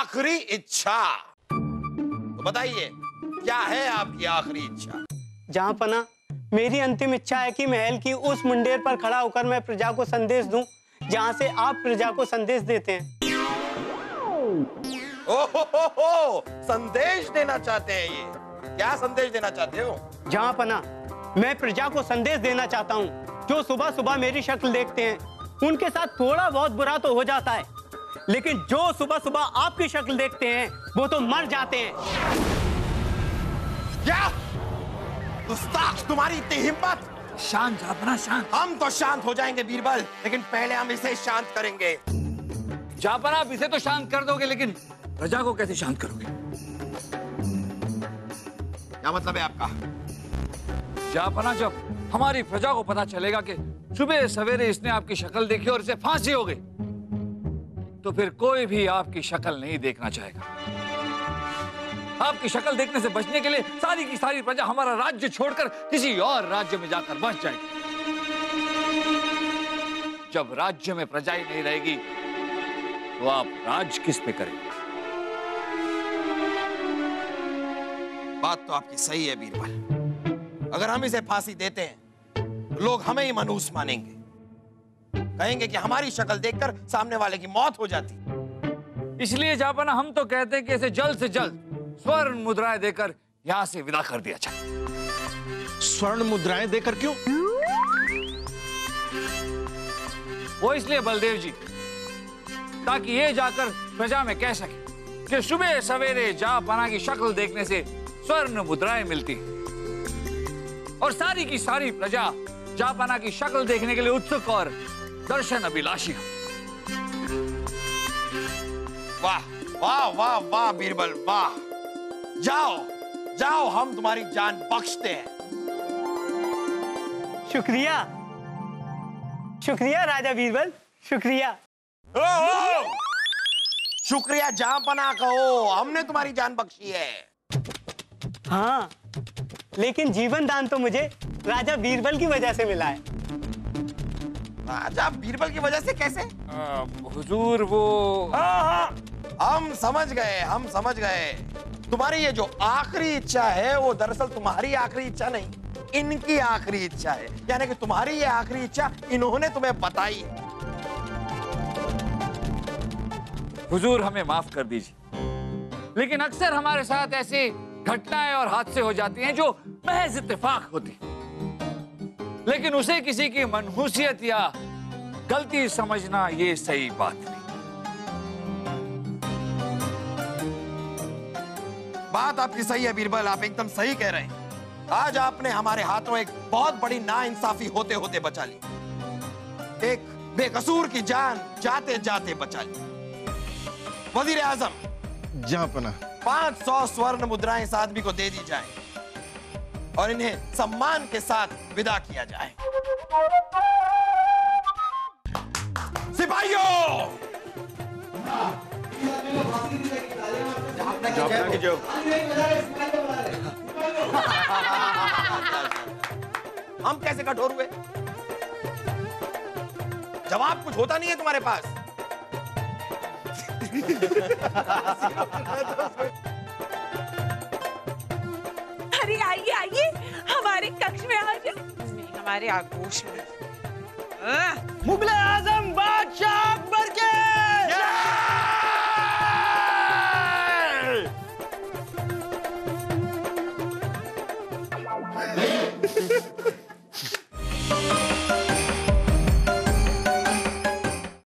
आखिरी इच्छा। तो बताइए क्या है आपकी आखिरी इच्छा? जहाँपना, मेरी अंतिम इच्छा है कि महल की उस मुंडेर पर खड़ा होकर मैं प्रजा को संदेश दूं, जहाँ से आप प्रजा को संदेश देते हैं। ओहो, संदेश देना चाहते हैं ये? क्या संदेश देना चाहते हो? जहाँपना, मैं प्रजा को संदेश देना चाहता हूँ। जो सुबह सुबह मेरी शक्ल देखते हैं, उनके साथ थोड़ा बहुत बुरा तो हो जाता है, लेकिन जो सुबह सुबह आपकी शक्ल देखते हैं, वो तो मर जाते हैं। क्या? गुस्ताख, तुम्हारी इतनी हिम्मत! शांत जहाँपना, शांत। हम तो शांत हो जाएंगे बीरबल, लेकिन पहले हम इसे शांत करेंगे। जहाँपना, आप इसे तो शांत कर दोगे, लेकिन प्रजा को कैसे शांत करोगे? क्या मतलब है आपका? जहाँपना, जब हमारी प्रजा को पता चलेगा कि सुबह सवेरे इसने आपकी शक्ल देखी और इसे फांसी हो गई, तो फिर कोई भी आपकी शक्ल नहीं देखना चाहेगा। आपकी शक्ल देखने से बचने के लिए सारी की सारी प्रजा हमारा राज्य छोड़कर किसी और राज्य में जाकर बस जाएगी। जब राज्य में प्रजा ही नहीं रहेगी, तो आप राज किस पे करेंगे? बात तो आपकी सही है बीरबल। अगर हम इसे फांसी देते हैं, तो लोग हमें ही मनहूस मानेंगे, कहेंगे कि हमारी शक्ल देखकर सामने वाले की मौत हो जाती। इसलिए जहाँपना, हम तो कहते हैं कि इसे जल्द से जल्द स्वर्ण मुद्राएं देकर यहां से विदा कर दिया जाए। स्वर्ण मुद्राएं देकर क्यों? वो इसलिए बलदेव जी, ताकि ये जाकर प्रजा में कह सके कि सुबह सवेरे जहाँपना की शक्ल देखने से स्वर्ण मुद्राएं मिलती, और सारी की सारी प्रजा जहाँपना की शक्ल देखने के लिए उत्सुक और दर्शन अभिलाषी हो। वाह वाह वाह वाह बीरबल, वाह! जाओ जाओ, हम तुम्हारी जान बख्शते हैं। शुक्रिया, शुक्रिया राजा बीरबल, शुक्रिया। शुक्रिया जहाँपना कहो, हमने तुम्हारी जान बख्शी है। हाँ, लेकिन जीवन दान तो मुझे राजा बीरबल की वजह से मिला है। राजा बीरबल की वजह से कैसे? हुजूर, वो हाँ, हम समझ गए, हम समझ गए। तुम्हारी ये जो आखिरी इच्छा है, वो दरअसल तुम्हारी आखिरी इच्छा नहीं, इनकी आखिरी इच्छा है। यानी कि तुम्हारी ये आखिरी इच्छा इन्होंने तुम्हें बताई है। हुजूर, हमें माफ कर दीजिए, लेकिन अक्सर हमारे साथ ऐसी घटनाएं और हादसे हो जाती हैं जो महज इत्तेफाक होती, लेकिन उसे किसी की मनहूसियत या गलती समझना ये सही बात नहीं। बात आपकी सही है बीरबल, आप एकदम सही कह रहे हैं। आज आपने हमारे हाथों एक बहुत बड़ी नाइंसाफी होते होते बचा ली, एक बेकसूर की जान जाते जाते बचा ली। वजीर आजम, जहाँपना, 500 स्वर्ण मुद्राएं इस आदमी को दे दी जाए और इन्हें सम्मान के साथ विदा किया जाए। सिपाहियों, हम कैसे कठोर हुए? जवाब कुछ होता नहीं है तुम्हारे पास। अरे आइए आइए, हमारे कक्ष में आ जाओ, हमारे आगोश में। मुगल आजम बादशाह अकबर के